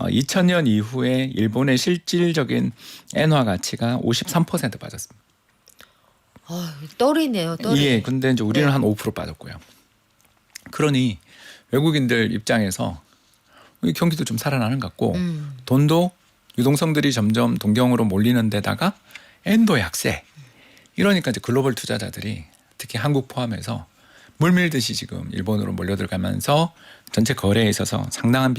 2000년 이후에 일본의 실질적인 엔화 가치가 53% 빠졌습니다. 떨이네요, 떨이. 예, 근데 이제 우리는 네. 한 5% 빠졌고요. 그러니 외국인들 입장에서 경기도 좀 살아나는 것 같고 돈도 유동성들이 점점 동경으로 몰리는 데다가 엔도 약세. 이러니까 이제 글로벌 투자자들이 특히 한국 포함해서 물밀듯이 지금 일본으로 몰려들어가면서 전체 거래에 있어서 상당한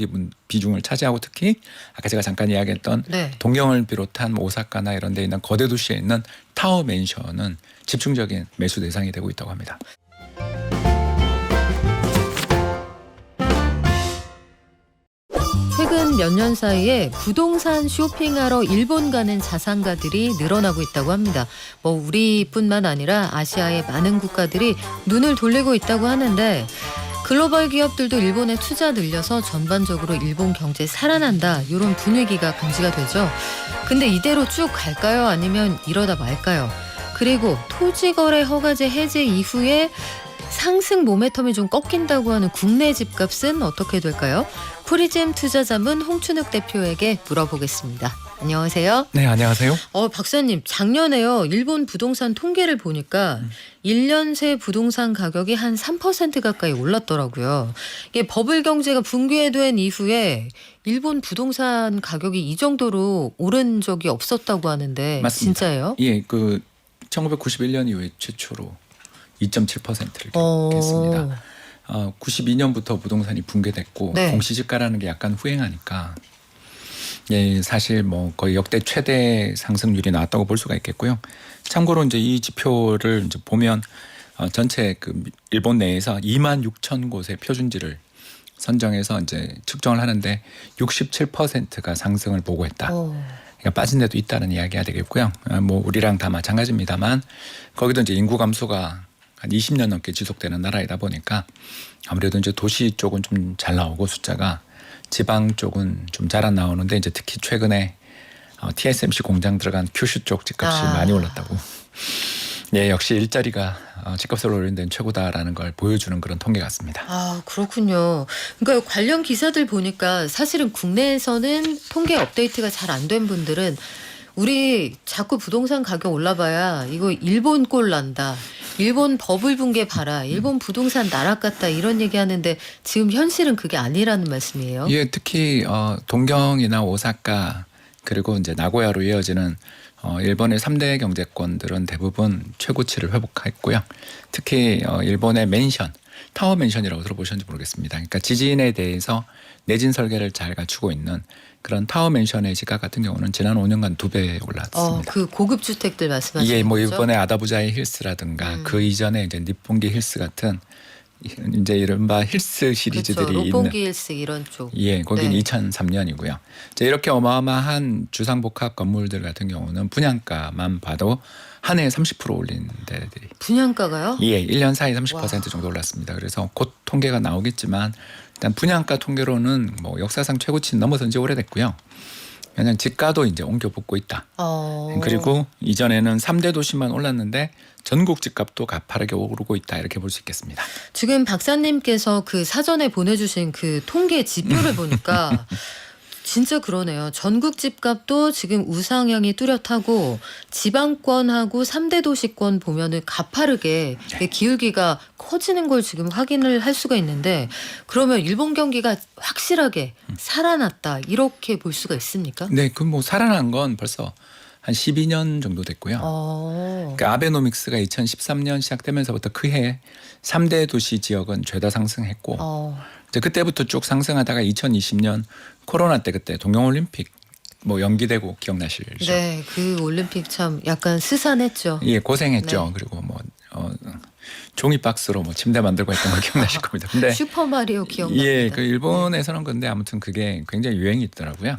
비중을 차지하고 특히 아까 제가 잠깐 이야기했던 네. 동경을 비롯한 오사카나 이런 데 있는 거대 도시에 있는 타워 맨션은 집중적인 매수 대상이 되고 있다고 합니다. 최근 몇 년 사이에 부동산 쇼핑하러 일본 가는 자산가들이 늘어나고 있다고 합니다. 우리뿐만 아니라 아시아의 많은 국가들이 눈을 돌리고 있다고 하는데 글로벌 기업들도 일본에 투자 늘려서 전반적으로 일본 경제 살아난다 이런 분위기가 감지가 되죠. 근데 이대로 쭉 갈까요? 아니면 이러다 말까요? 그리고 토지거래 허가제 해제 이후에 상승 모멘텀이 좀 꺾인다고 하는 국내 집값은 어떻게 될까요? 프리즘 투자자문 홍춘욱 대표에게 물어보겠습니다. 안녕하세요. 네, 안녕하세요. 박사님, 작년에요. 일본 부동산 통계를 보니까 1년 새 부동산 가격이 한 3% 가까이 올랐더라고요. 이게 버블 경제가 붕괴된 이후에 일본 부동산 가격이 이 정도로 오른 적이 없었다고 하는데 맞습니다. 진짜예요? 예, 1991년 이후에 최초로 2.7%를 기록했습니다. 92년부터 부동산이 붕괴됐고 네. 공시지가라는 게 약간 후행하니까 예, 사실 거의 역대 최대 상승률이 나왔다고 볼 수가 있겠고요. 참고로 이제 이 지표를 이제 보면 전체 일본 내에서 26,000곳의 표준지를 선정해서 이제 측정을 하는데 67%가 상승을 보고했다. 그러니까 빠진 데도 있다는 이야기가 되겠고요. 우리랑 다 마찬가지입니다만 거기도 이제 인구 감소가 한 20년 넘게 지속되는 나라이다 보니까 아무래도 이제 도시 쪽은 좀 잘 나오고 숫자가 지방 쪽은 좀 잘 안 나오는데 이제 특히 최근에 TSMC 공장 들어간 큐슈 쪽 집값이 많이 올랐다고. 예, 역시 일자리가 집값을 올리는 데는 최고다라는 걸 보여주는 그런 통계 같습니다. 그렇군요. 그러니까 관련 기사들 보니까 사실은 국내에서는 통계 업데이트가 잘 안 된 분들은 우리 자꾸 부동산 가격 올라봐야 이거 일본 꼴 난다. 일본 버블 붕괴 봐라. 일본 부동산 나락같다. 이런 얘기하는데 지금 현실은 그게 아니라는 말씀이에요. 예, 특히 동경이나 오사카 그리고 이제 나고야로 이어지는 일본의 3대 경제권들은 대부분 최고치를 회복했고요. 특히 일본의 맨션, 타워 맨션이라고 들어보셨는지 모르겠습니다. 그러니까 지진에 대해서 내진 설계를 잘 갖추고 있는 그런 타워 맨션의 지가 같은 경우는 지난 5년간 2배 올랐습니다. 그 고급 주택들 말씀하시는 예, 거죠? 이번에 아다부자의 힐스라든가 그 이전에 이제 니폰기 힐스 같은 이제 이른바 힐스 시리즈들이 그렇죠. 롭pongi 힐스 이런 쪽. 예, 거긴 네. 2003년이고요. 이렇게 어마어마한 주상복합 건물들 같은 경우는 분양가만 봐도 한 해에 30% 올린 데들이. 분양가가요? 예, 1년 사이 30% 와. 정도 올랐습니다. 그래서 곧 통계가 나오겠지만 일단 분양가 통계로는 역사상 최고치는 넘어선 지 오래됐고요. 그냥 집가도 이제 옮겨 붙고 있다. 그리고 이전에는 3대 도시만 올랐는데 전국 집값도 가파르게 오르고 있다 이렇게 볼 수 있겠습니다. 지금 박사님께서 그 사전에 보내주신 그 통계 지표를 보니까 진짜 그러네요. 전국 집값도 지금 우상향이 뚜렷하고 지방권하고 3대 도시권 보면은 가파르게 기울기가 커지는 걸 지금 확인을 할 수가 있는데 그러면 일본 경기가 확실하게 살아났다 이렇게 볼 수가 있습니까? 네, 살아난 건 벌써 한 12년 정도 됐고요. 그러니까 아베노믹스가 2013년 시작되면서부터 그 해에 3대 도시 지역은 죄다 상승했고 이제 그때부터 쭉 상승하다가 2020년 코로나 때 그때 동경올림픽 연기되고 기억나시죠? 네, 그 올림픽 참 약간 스산했죠. 예, 고생했죠. 네. 그리고 종이 박스로 침대 만들고 했던 거 기억나실 겁니다. 근데 슈퍼 마리오 기억납니다. 예, 일본에서는 근데 아무튼 그게 굉장히 유행이 있더라고요.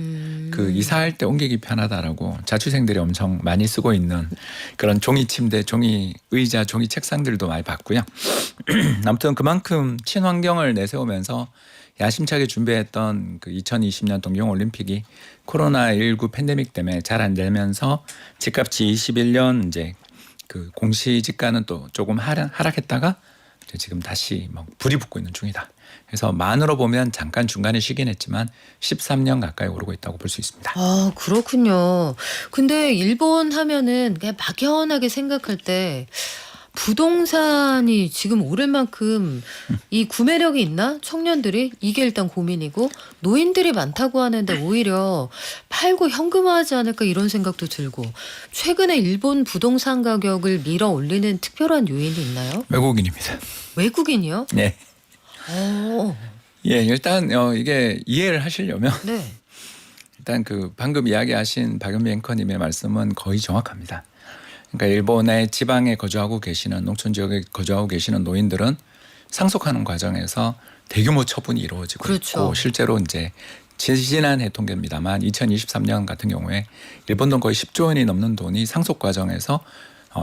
이사할 때 옮기기 편하다라고 자취생들이 엄청 많이 쓰고 있는 그런 종이 침대, 종이 의자, 종이 책상들도 많이 봤고요. 아무튼 그만큼 친환경을 내세우면서 야심차게 준비했던 2020년 동경올림픽이 코로나19 팬데믹 때문에 잘 안 되면서 집값이 21년 이제 공시지가는 또 조금 하락했다가 지금 다시 불이 붙고 있는 중이다. 그래서 만으로 보면 잠깐 중간에 쉬긴 했지만 13년 가까이 오르고 있다고 볼 수 있습니다. 아, 그렇군요. 근데 일본 하면은 그냥 막연하게 생각할 때 부동산이 지금 오를 만큼 이 구매력이 있나? 청년들이 이게 일단 고민이고 노인들이 많다고 하는데 오히려 팔고 현금화하지 않을까 이런 생각도 들고 최근에 일본 부동산 가격을 밀어 올리는 특별한 요인이 있나요? 외국인입니다. 외국인이요? 네. 어, 예, 일단 이게 이해를 하시려면 네. 일단 그 방금 이야기하신 박연미 앵커님의 말씀은 거의 정확합니다. 그러니까 일본의 지방에 거주하고 계시는 농촌 지역에 거주하고 계시는 노인들은 상속하는 과정에서 대규모 처분이 이루어지고 그렇죠. 있고 실제로 이제 지난해 통계입니다만 2023년 같은 경우에 일본 돈 거의 10조 원이 넘는 돈이 상속 과정에서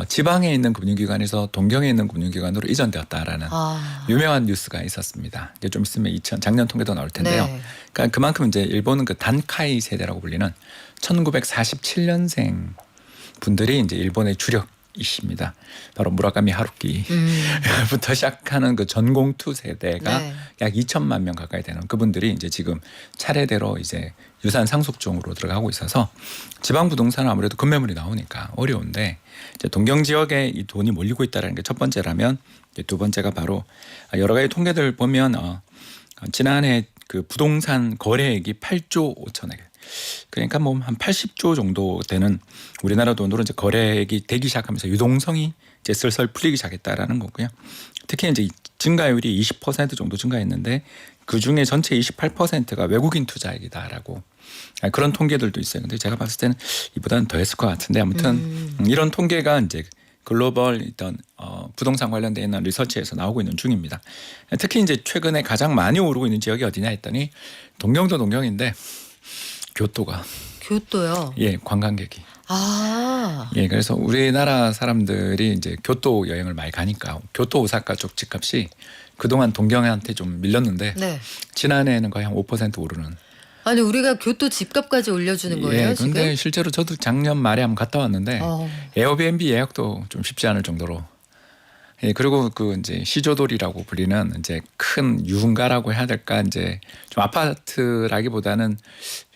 지방에 있는 금융기관에서 동경에 있는 금융기관으로 이전되었다라는 아, 유명한 뉴스가 있었습니다. 이제 좀 있으면 작년 통계도 나올 텐데요. 네. 그러니까 그만큼 이제 일본은 그 단카이 세대라고 불리는 1947년생 분들이 이제 일본의 주력이십니다. 바로 무라카미 하루키부터 시작하는 그 전공투 세대가 네. 약 2천만 명 가까이 되는 그분들이 이제 지금 차례대로 이제 유산 상속종으로 들어가고 있어서 지방 부동산은 아무래도 급매물이 나오니까 어려운데 이제 동경 지역에 이 돈이 몰리고 있다는 게 첫 번째라면 이제 두 번째가 바로 여러 가지 통계들 보면 지난해 그 부동산 거래액이 8조 5천억. 그러니까 뭐 한 80조 정도 되는 우리나라 돈으로 이제 거래액이 되기 시작하면서 유동성이 이제 슬슬 풀리기 시작했다라는 거고요. 특히 이제 증가율이 20% 정도 증가했는데 그 중에 전체 28%가 외국인 투자액이다라고 그런 통계들도 있어요. 근데 제가 봤을 때는 이보다는 더 했을 것 같은데 아무튼 이런 통계가 이제 글로벌 어떤 부동산 관련돼 있는 리서치에서 나오고 있는 중입니다. 특히 이제 최근에 가장 많이 오르고 있는 지역이 어디냐 했더니 동경도 동경인데 교토요. 예, 관광객이. 아, 예, 그래서 우리나라 사람들이 이제 교토 여행을 많이 가니까 교토 오사카 쪽 집값이 그동안 동경한테 좀 밀렸는데 네. 지난해에는 거의 한 5% 오르는. 아니 우리가 교토 집값까지 올려주는 거예요 예, 근데 지금? 실제로 저도 작년 말에 한번 갔다 왔는데 어. 에어비앤비 예약도 좀 쉽지 않을 정도로. 예, 그리고 그 이제 시조돌이라고 불리는 이제 큰 유흥가라고 해야 될까 이제 좀 아파트라기보다는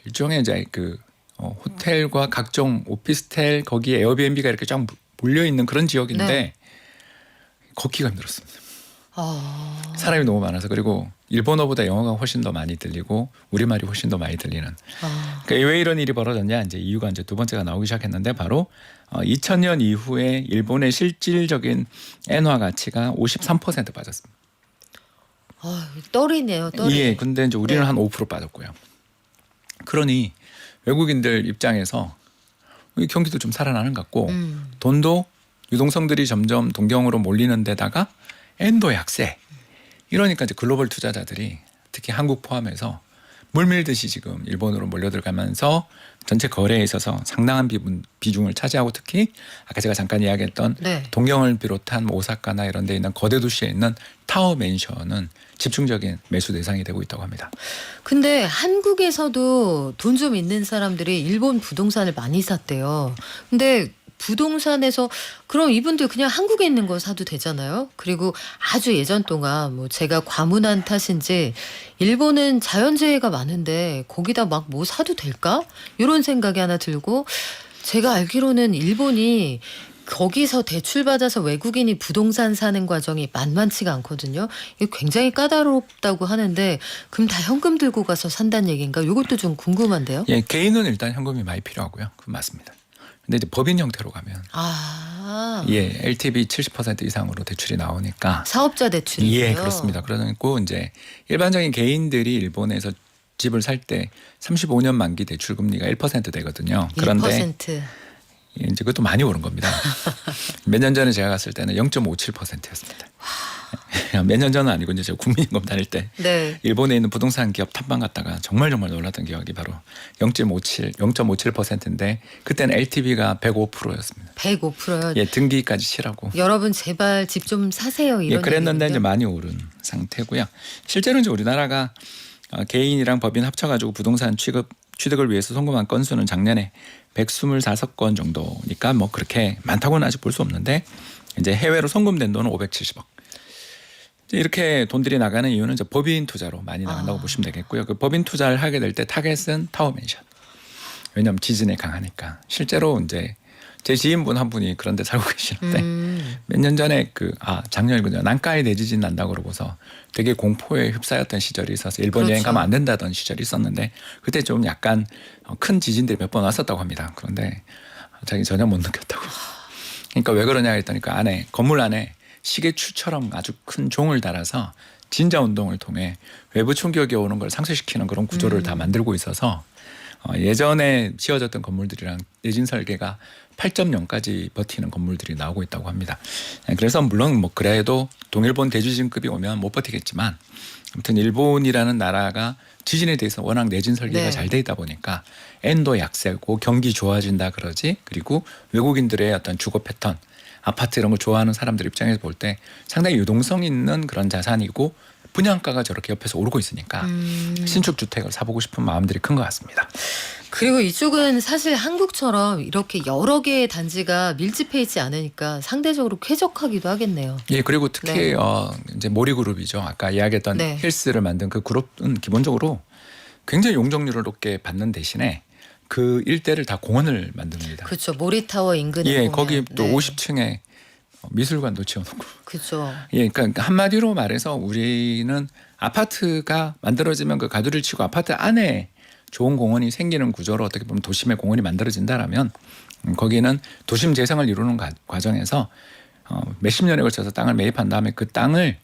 일종의 이제 그 호텔과 각종 오피스텔 거기에 에어비앤비가 이렇게 쫙 몰려 있는 그런 지역인데 네. 걷기가 힘들었습니다. 아, 사람이 너무 많아서 그리고 일본어보다 영어가 훨씬 더 많이 들리고 우리말이 훨씬 더 많이 들리는. 아, 그러니까 왜 이런 일이 벌어졌냐 이제 이유가 이제 두 번째가 나오기 시작했는데 바로 2000년 이후에 일본의 실질적인 엔화 가치가 53% 빠졌습니다. 떨이네요, 떨이. 예, 근데 이제 우리는 네. 한 5% 빠졌고요. 그러니 외국인들 입장에서 이 경기도 좀 살아나는 것 같고 돈도 유동성들이 점점 동경으로 몰리는 데다가 엔도 약세. 이러니까 이제 글로벌 투자자들이 특히 한국 포함해서 물밀듯이 지금 일본으로 몰려들어가면서 전체 거래에 있어서 상당한 비중을 차지하고 특히 아까 제가 잠깐 이야기했던 네. 동경을 비롯한 뭐 오사카나 이런 데 있는 거대 도시에 있는 타워 맨션은 집중적인 매수 대상이 되고 있다고 합니다. 근데 한국에서도 돈 좀 있는 사람들이 일본 부동산을 많이 샀대요. 근데 부동산에서 그럼 이분들 그냥 한국에 있는 거 사도 되잖아요. 그리고 아주 예전 동안 뭐 제가 과문한 탓인지 일본은 자연재해가 많은데 거기다 막 뭐 사도 될까? 이런 생각이 하나 들고 제가 알기로는 일본이 거기서 대출 받아서 외국인이 부동산 사는 과정이 만만치가 않거든요. 이게 굉장히 까다롭다고 하는데 그럼 다 현금 들고 가서 산다는 얘기인가? 이것도 좀 궁금한데요. 예, 개인은 일단 현금이 많이 필요하고요. 그건 맞습니다. 근데 이제 법인 형태로 가면 아, 예, LTV 70% 이상으로 대출이 나오니까 사업자 대출이요. 예, 그렇습니다. 그러고 이제 일반적인 개인들이 일본에서 집을 살 때 35년 만기 대출 금리가 1% 되거든요. 그런데 1%. 예, 이제 그것도 많이 오른 겁니다. 몇 년 전에 제가 갔을 때는 0.57%였습니다. 몇 년 전은 아니고 이제 제가 국민연금 다닐 때 네. 일본에 있는 부동산 기업 탐방 갔다가 정말 놀랐던 기억이 바로 0.57%인데 그때는 LTV가 105%였습니다. 105%요. 예, 등기까지 치라고. 여러분 제발 집 좀 사세요. 이런 예, 그랬는데 얘기군요. 이제 많이 오른 상태고요. 실제로 이제 우리나라가 개인이랑 법인 합쳐가지고 부동산 취득을 위해서 송금한 건수는 작년에 125건 정도니까 뭐 그렇게 많다고는 아직 볼 수 없는데 이제 해외로 송금된 돈은 570억. 이렇게 돈들이 나가는 이유는 이제 법인 투자로 많이 나간다고 보시면 되겠고요. 그 법인 투자를 하게 될 때 타겟은 타워맨션. 왜냐하면 지진에 강하니까. 실제로 이제 제 지인분 한 분이 그런 데 살고 계시는데 몇 년 전에 작년이군요. 난카에 대지진 난다고 그러고서 되게 공포에 휩싸였던 시절이 있어서 일본 그렇죠. 여행 가면 안 된다던 시절이 있었는데 그때 좀 약간 큰 지진들이 몇 번 왔었다고 합니다. 그런데 자기 전혀 못 느꼈다고. 그러니까 왜 그러냐 했더니 그 안에 건물 안에 시계추처럼 아주 큰 종을 달아서 진자 운동을 통해 외부 충격이 오는 걸 상쇄시키는 그런 구조를 다 만들고 있어서 예전에 지어졌던 건물들이랑 내진 설계가 8.0까지 버티는 건물들이 나오고 있다고 합니다. 그래서 물론 뭐 그래도 동일본 대지진급이 오면 못 버티겠지만 아무튼 일본이라는 나라가 지진에 대해서 워낙 내진 설계가 네. 잘 돼 있다 보니까 엔도 약세고 경기 좋아진다 그러지. 그리고 외국인들의 어떤 주거 패턴, 아파트 이런 걸 좋아하는 사람들 입장에서 볼 때 상당히 유동성 있는 그런 자산이고 분양가가 저렇게 옆에서 오르고 있으니까 신축 주택을 사보고 싶은 마음들이 큰 것 같습니다. 그리고 이쪽은 사실 한국처럼 이렇게 여러 개의 단지가 밀집해 있지 않으니까 상대적으로 쾌적하기도 하겠네요. 예, 그리고 특히 네. 이제 모리그룹이죠. 아까 이야기했던 네. 힐스를 만든 그 그룹은 기본적으로 굉장히 용적률을 높게 받는 대신에 그 일대를 다 공원을 만듭니다. 그렇죠. 모리타워 인근에 예, 보면. 거기 또 네. 50층에 미술관도 지어놓고. 그렇죠. 예, 그러니까 한마디로 말해서 우리는 아파트가 만들어지면 그 가두리를 치고 아파트 안에 좋은 공원이 생기는 구조로 어떻게 보면 도심의 공원이 만들어진다라면 거기는 도심 재생을 이루는 과정에서 몇십 년에 걸쳐서 땅을 매입한 다음에 그 땅을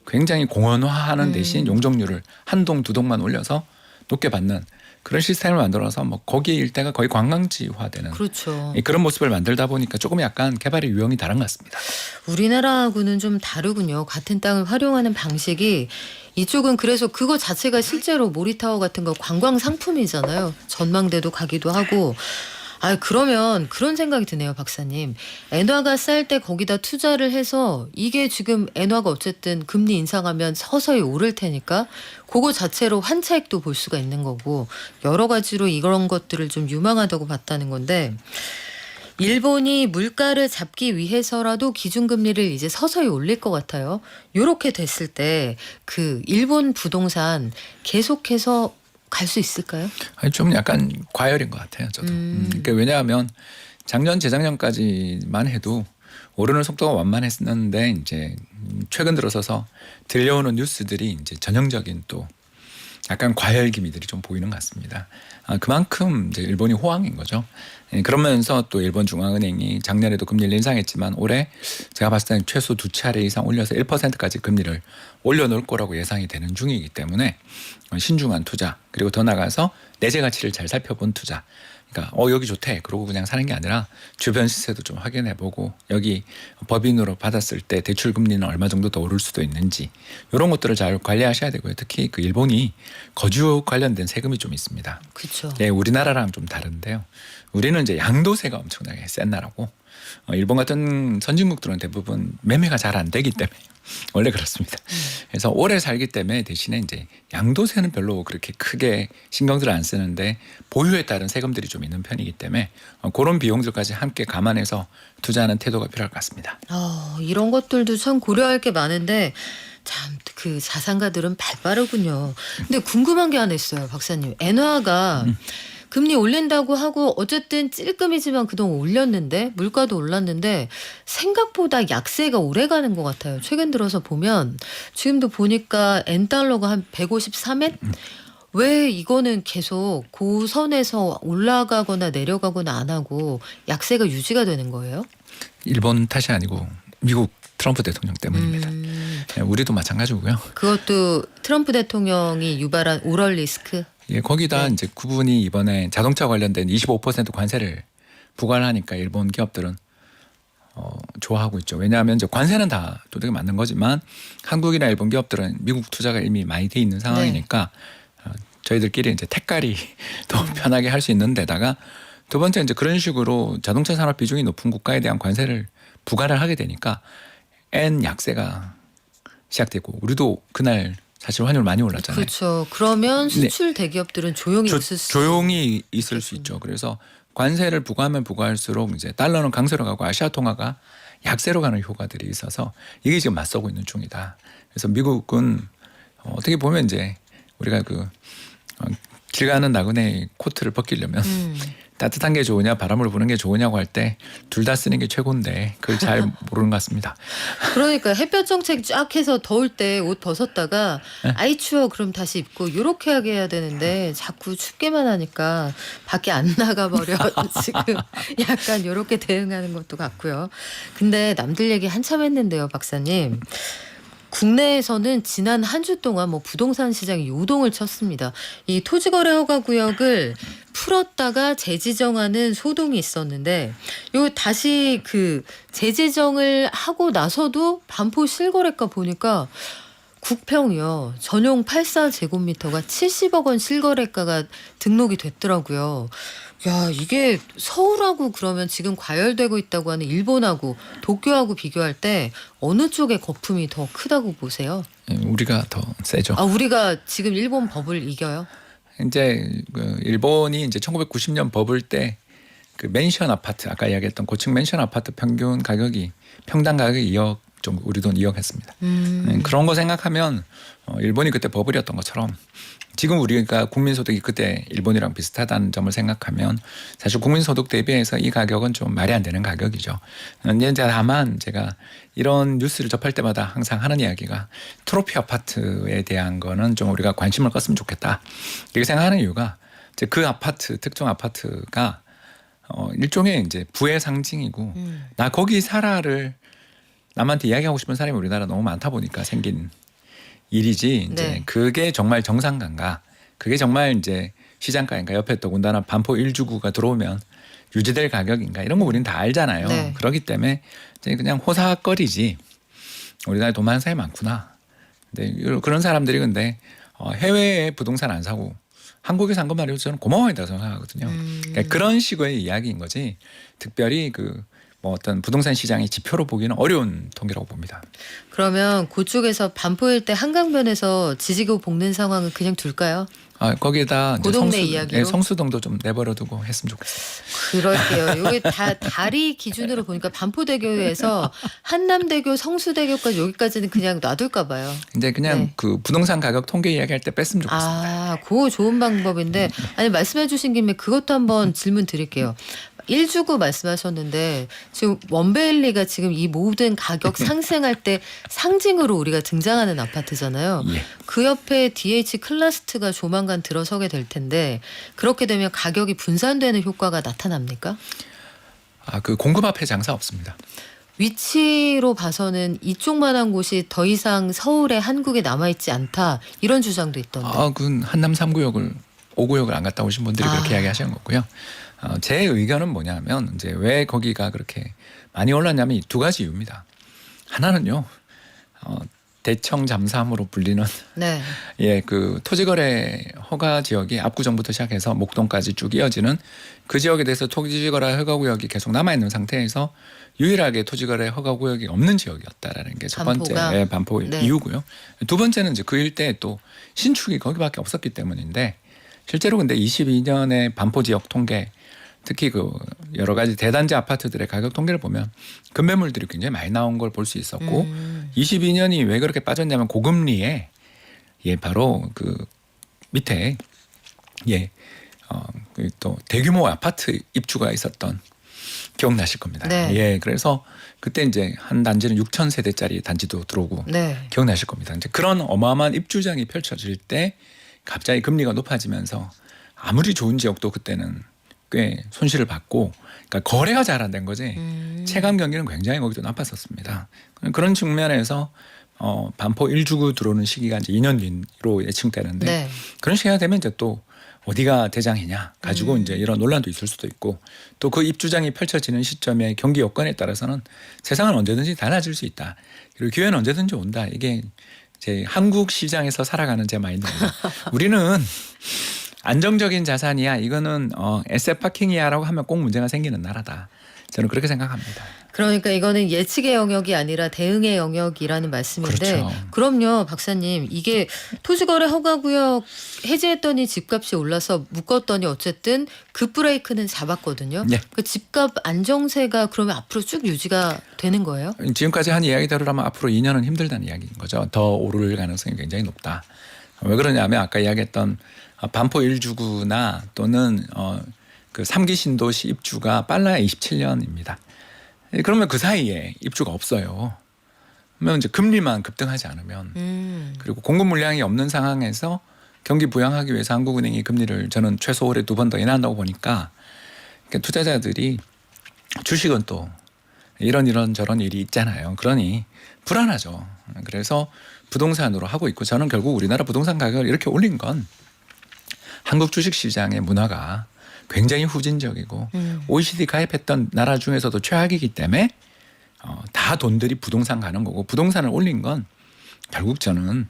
굉장히 공원화하는 대신 용적률을 한 동 두 동만 올려서 높게 받는 그런 시스템을 만들어서 뭐 거기 일대가 거의 관광지화되는 그렇죠. 그런 모습을 만들다 보니까 조금 약간 개발의 유형이 다른 것 같습니다. 우리나라하고는 좀 다르군요. 같은 땅을 활용하는 방식이 이쪽은 그래서 그거 자체가 실제로 모리타워 같은 거 관광 상품이잖아요. 전망대도 가기도 하고. 그러면 그런 생각이 드네요, 박사님. 엔화가 쌀 때 거기다 투자를 해서 이게 지금 엔화가 어쨌든 금리 인상하면 서서히 오를 테니까 그거 자체로 환차익도 볼 수가 있는 거고 여러 가지로 이런 것들을 좀 유망하다고 봤다는 건데 일본이 물가를 잡기 위해서라도 기준금리를 이제 서서히 올릴 것 같아요. 이렇게 됐을 때 그 일본 부동산 계속해서 갈 수 있을까요? 좀 약간 과열인 것 같아요. 저도. 그러니까 왜냐하면 작년 재작년까지만 해도 오르는 속도가 완만했었는데 이제 최근 들어서서 들려오는 뉴스들이 이제 전형적인 또 약간 과열 기미들이 좀 보이는 것 같습니다. 그만큼 이제 일본이 호황인 거죠. 그러면서 또 일본 중앙은행이 작년에도 금리를 인상했지만 올해 제가 봤을 때는 최소 2차례 이상 올려서 1%까지 금리를 올려놓을 거라고 예상이 되는 중이기 때문에 신중한 투자 그리고 더 나가서 내재 가치를 잘 살펴본 투자. 그러니까 여기 좋대 그러고 그냥 사는 게 아니라 주변 시세도 좀 확인해보고 여기 법인으로 받았을 때 대출 금리는 얼마 정도 더 오를 수도 있는지 이런 것들을 잘 관리하셔야 되고요. 특히 그 일본이 거주 관련된 세금이 좀 있습니다. 그렇죠. 네, 우리나라랑 좀 다른데요. 우리는 이제 양도세가 엄청나게 센 나라고 일본 같은 선진국들은 대부분 매매가 잘 안 되기 때문에 원래 그렇습니다. 그래서 오래 살기 때문에 대신에 이제 양도세는 별로 그렇게 크게 신경들 안 쓰는데 보유에 따른 세금들이 좀 있는 편이기 때문에 그런 비용들까지 함께 감안해서 투자하는 태도가 필요할 것 같습니다. 이런 것들도 참 고려할 게 많은데 참 그 자산가들은 발빠르군요. 근데 궁금한 게 하나 있어요, 박사님. 엔화가 금리 올린다고 하고 어쨌든 찔끔이지만 그동안 올렸는데 물가도 올랐는데 생각보다 약세가 오래가는 것 같아요. 최근 들어서 보면 지금도 보니까 엔달러가 한 153엔? 왜 이거는 계속 고선에서 올라가거나 내려가거나 안 하고 약세가 유지가 되는 거예요? 일본 탓이 아니고 미국 트럼프 대통령 때문입니다. 네, 우리도 마찬가지고요. 그것도 트럼프 대통령이 유발한 오럴 리스크? 예, 거기다 네. 이제 그분이 이번에 자동차 관련된 25% 관세를 부과를 하니까 일본 기업들은 좋아하고 있죠. 왜냐하면 이제 관세는 다 도둑이 맞는 거지만 한국이나 일본 기업들은 미국 투자가 이미 많이 돼 있는 상황이니까 저희들끼리 이제 택갈이 더 편하게 할 수 있는 데다가 두 번째 이제 그런 식으로 자동차 산업 비중이 높은 국가에 대한 관세를 부과를 하게 되니까 엔 약세가 시작되고 우리도 그날 사실 환율 많이 올랐잖아요. 그렇죠. 그러면 수출 대기업들은 조용히 있을 수 조용히 있을 수 있죠. 그래서 관세를 부과하면 부과할수록 이제 달러는 강세로 가고 아시아 통화가 약세로 가는 효과들이 있어서 이게 지금 맞서고 있는 중이다. 그래서 미국은 어떻게 보면 이제 우리가 길 가는 나그네 코트를 벗기려면 따뜻한 게 좋으냐 바람을 부는 게 좋으냐고 할 때 둘 다 쓰는 게 최고인데 그걸 잘 모르는 것 같습니다. 그러니까 햇볕 정책 쫙 해서 더울 때 옷 벗었다가 아이 추워 그럼 다시 입고 이렇게 하게 해야 되는데 자꾸 춥게만 하니까 밖에 안 나가버려 지금 약간 이렇게 대응하는 것도 같고요. 근데 남들 얘기 한참 했는데요, 박사님. 국내에서는 지난 한 주 동안 뭐 부동산 시장이 요동을 쳤습니다. 이 토지거래 허가 구역을 풀었다가 재지정하는 소동이 있었는데 요 다시 그 재지정을 하고 나서도 반포 실거래가 보니까 국평이요. 전용 84제곱미터가 70억 원 실거래가가 등록이 됐더라고요. 야, 이게 서울하고 그러면 지금 과열되고 있다고 하는 일본하고 도쿄하고 비교할 때 어느 쪽의 거품이 더 크다고 보세요? 우리가 더 세죠. 아, 우리가 지금 일본 법을 이겨요? 이제 일본이 이제 1990년 버블 때 그 맨션 아파트 아까 이야기했던 고층 맨션 아파트 평균 가격이 평당 가격이 2억 정도 우리 돈 2억 했습니다. 그런 거 생각하면 일본이 그때 버블이었던 것처럼 지금 우리가 국민소득이 그때 일본이랑 비슷하다는 점을 생각하면 사실 국민소득 대비해서 이 가격은 좀 말이 안 되는 가격이죠. 이제 다만 제가 이런 뉴스를 접할 때마다 항상 하는 이야기가 트로피 아파트에 대한 거는 좀 우리가 관심을 껐으면 좋겠다. 이렇게 생각하는 이유가 이제 그 아파트 특정 아파트가 일종의 이제 부의 상징이고 나 거기 살아를 남한테 이야기하고 싶은 사람이 우리나라 너무 많다 보니까 생긴 일이지 이제 네. 그게 정말 정상가인가 그게 정말 이제 시장가인가 옆에 더군다나 반포 1주구가 들어오면 유지될 가격인가 이런 거 우리는 다 알잖아요. 네. 그렇기 때문에 이제 그냥 호사거리지 우리나라에 돈 많은 사람이 많구나. 근데 그런 사람들이 근데 해외에 부동산 안 사고 한국에 산 것만 해도 저는 고마워야 된다고 생각하거든요. 그러니까 그런 식의 이야기인 거지 특별히 뭐 어떤 부동산 시장의 지표로 보기는 어려운 통계라고 봅니다. 그러면 그쪽에서 반포일 때 한강변에서 지지고 볶는 상황은 그냥 둘까요? 거기에다 그 동네 이야기로? 성수동도 좀 내버려두고 했으면 좋겠어요. 그럴게요. 이게 다 다리 기준으로 보니까 반포대교에서 한남대교, 성수대교까지 여기까지는 그냥 놔둘까 봐요. 이제 그냥 네. 그 부동산 가격 통계 이야기할 때 뺐으면 좋겠습니다. 아, 그거 좋은 방법인데 아니 말씀해 주신 김에 그것도 한번 질문 드릴게요. 1주구 말씀하셨는데 지금 원베일리가 지금 이 모든 가격 상승할 때 상징으로 우리가 등장하는 아파트잖아요. 예. 그 옆에 DH 클라스트가 조만간 들어서게 될 텐데 그렇게 되면 가격이 분산되는 효과가 나타납니까? 그 공급 앞에 장사 없습니다. 위치로 봐서는 이쪽만한 곳이 더 이상 서울에 한국에 남아있지 않다 이런 주장도 있던데. 그 한남 3구역을 5구역을 안 갔다 오신 분들이 그렇게 이야기하시는 거고요. 제 의견은 뭐냐면 이제 왜 거기가 그렇게 많이 올랐냐면 두 가지 이유입니다. 하나는요. 대청 잠수함으로 불리는 네. 그 토지거래 허가 지역이 압구정부터 시작해서 목동까지 쭉 이어지는 그 지역에 대해서 토지거래 허가구역이 계속 남아있는 상태에서 유일하게 토지거래 허가구역이 없는 지역이었다라는 게 첫 번째 반포 네. 이유고요. 두 번째는 이제 그 일대에 또 신축이 거기밖에 없었기 때문인데 실제로 근데 22년에 반포 지역 통계 특히 여러 가지 대단지 아파트들의 가격 통계를 보면 급매물들이 굉장히 많이 나온 걸 볼 수 있었고 22년이 왜 그렇게 빠졌냐면 고금리에 바로 밑에 또 대규모 아파트 입주가 있었던 기억나실 겁니다. 네. 그래서 그때 이제 한 단지는 6,000세대짜리 단지도 들어오고 네. 기억나실 겁니다. 이제 그런 어마어마한 입주장이 펼쳐질 때 갑자기 금리가 높아지면서 아무리 좋은 지역도 그때는 꽤 손실을 받고 그러니까 거래가 잘 안 된 거지 체감 경기는 굉장히 거기도 나빴었습니다. 그런 측면에서 반포 1주구 들어오는 시기가 이제 2년 뒤로 예측되는데 네. 그런 시기가 되면 이제 또 어디가 대장이냐 가지고 이제 이런 논란도 있을 수도 있고 또 그 입주장이 펼쳐지는 시점에 경기 여건에 따라서는 세상은 언제든지 달라질 수 있다. 그리고 기회는 언제든지 온다. 이게 제 한국 시장에서 살아가는 제 마인드입니다. 우리는 안정적인 자산이야. 이거는 에셋 파킹이야라고 하면 꼭 문제가 생기는 나라다. 저는 그렇게 생각합니다. 그러니까 이거는 예측의 영역이 아니라 대응의 영역이라는 말씀인데 그렇죠. 그럼요 박사님 이게 토지거래 허가구역 해제했더니 집값이 올라서 묶었더니 어쨌든 급브레이크는 잡았거든요. 네. 그 집값 안정세가 그러면 앞으로 쭉 유지가 되는 거예요? 지금까지 한 이야기대로라면 앞으로 2년은 힘들다는 이야기인 거죠. 더 오를 가능성이 굉장히 높다. 왜 그러냐면 아까 이야기했던 반포 1주구나 또는 그 3기 신도시 입주가 빨라야 27년입니다. 그러면 그 사이에 입주가 없어요. 그러면 이제 금리만 급등하지 않으면 그리고 공급 물량이 없는 상황에서 경기 부양하기 위해서 한국은행이 금리를 저는 최소 올해 2번 더 인하한다고 보니까 그러니까 투자자들이 주식은 또 이런 저런 일이 있잖아요. 그러니 불안하죠. 그래서 부동산으로 하고 있고 저는 결국 우리나라 부동산 가격을 이렇게 올린 건 한국 주식시장의 문화가 굉장히 후진적이고 OECD 가입했던 나라 중에서도 최악이기 때문에 다 돈들이 부동산 가는 거고 부동산을 올린 건 결국 저는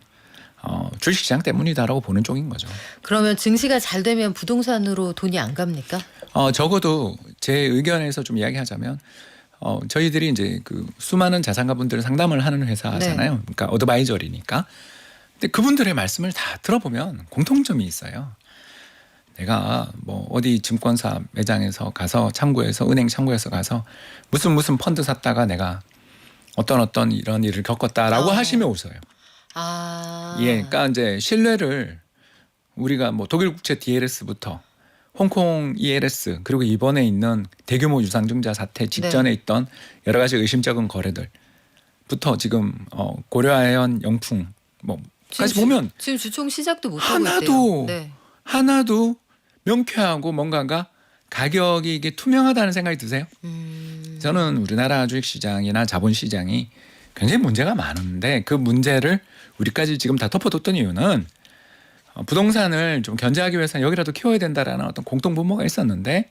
주식시장 때문이다라고 보는 쪽인 거죠. 그러면 증시가 잘 되면 부동산으로 돈이 안 갑니까? 적어도 제 의견에서 좀 이야기하자면 저희들이 이제 그 수많은 자산가분들 상담을 하는 회사잖아요. 네. 그러니까 어드바이저리니까. 근데 그분들의 말씀을 다 들어보면 공통점이 있어요. 내가 뭐 어디 증권사 매장에서 가서 창구에서 은행 창구에서 가서 무슨 펀드 샀다가 내가 어떤 이런 일을 겪었다라고 하시며 웃어요. 예, 그러니까 이제 신뢰를 우리가 뭐 독일 국채 DLS부터 홍콩 ELS 그리고 이번에 있는 대규모 유상증자 사태 직전에 있던 여러 가지 의심쩍은 거래들부터 지금 고려아연 영풍 뭐까지 보면 지금 주총 시작도 못 하고 있대요. 하나도 명쾌하고 뭔가가 가격이 이게 투명하다는 생각이 드세요? 저는 우리나라 주식시장이나 자본시장이 굉장히 문제가 많은데 그 문제를 우리까지 지금 다 덮어뒀던 이유는 부동산을 좀 견제하기 위해서는 여기라도 키워야 된다라는 어떤 공통분모가 있었는데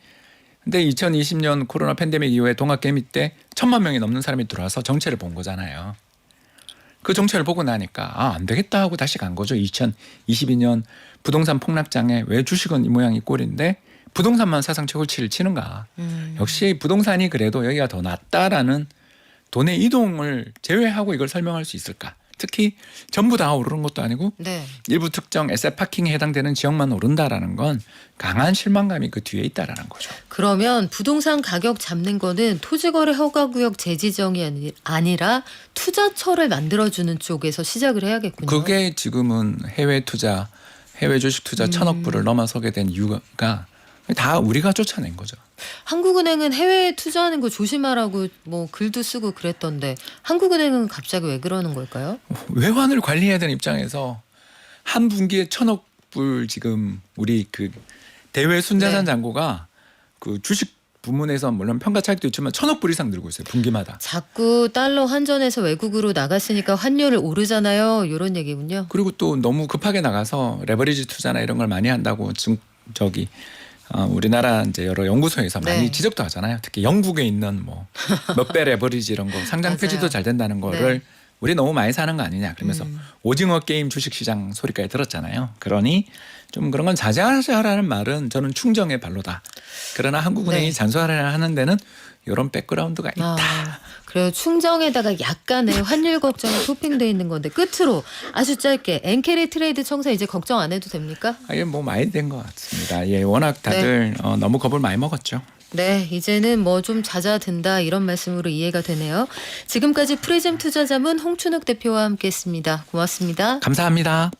근데 2020년 코로나 팬데믹 이후에 동학개미 때 1,000만 명이 넘는 사람이 들어와서 정체를 본 거잖아요. 그 정체를 보고 나니까 안 되겠다 하고 다시 간 거죠. 2022년 부동산 폭락장에 왜 주식은 이 모양 이 꼴인데 부동산만 사상 최고치를 치는가. 역시 부동산이 그래도 여기가 더 낫다라는 돈의 이동을 제외하고 이걸 설명할 수 있을까. 특히 전부 다 오르는 것도 아니고 일부 특정 에셋 파킹에 해당되는 지역만 오른다라는 건 강한 실망감이 그 뒤에 있다라는 거죠. 그러면 부동산 가격 잡는 거는 토지거래 허가구역 재지정이 아니라 투자처를 만들어주는 쪽에서 시작을 해야겠군요. 그게 지금은 해외 주식 투자 1,000억 불을 넘어서게 된 이유가 다 우리가 쫓아낸 거죠. 한국은행은 해외에 투자하는 거 조심하라고 뭐 글도 쓰고 그랬던데 한국은행은 갑자기 왜 그러는 걸까요? 외환을 관리해야 되는 입장에서 한 분기에 1,000억 불 지금 우리 그 대외 순자산 잔고가 그 주식 부문에서 물론 평가 차익도 있지만 1,000억 불 이상 늘고 있어요. 분기마다. 자꾸 달러 환전해서 외국으로 나갔으니까 환율을 오르잖아요. 이런 얘기군요. 그리고 또 너무 급하게 나가서 레버리지 투자나 이런 걸 많이 한다고 우리나라 이제 여러 연구소에서 많이 지적도 하잖아요. 특히 영국에 있는 뭐 몇 배 레버리지 이런 거 상장 폐지도 잘 된다는 거를 우리 너무 많이 사는 거 아니냐 그러면서 오징어 게임 주식시장 소리까지 들었잖아요. 그러니 좀 그런 건 자제하라는 말은 저는 충정의 발로다. 그러나 한국은행이 잔소리를 하는 데는 이런 백그라운드가 있다. 그래요. 충정에다가 약간의 환율 걱정이 토핑돼 있는 건데 끝으로 아주 짧게 엔캐리 트레이드 청사 이제 걱정 안 해도 됩니까? 이게 뭐 많이 된 것 같습니다. 예, 워낙 다들 너무 겁을 많이 먹었죠. 네, 이제는 뭐 좀 잦아든다 이런 말씀으로 이해가 되네요. 지금까지 프리즘 투자자문 홍춘욱 대표와 함께했습니다. 고맙습니다. 감사합니다.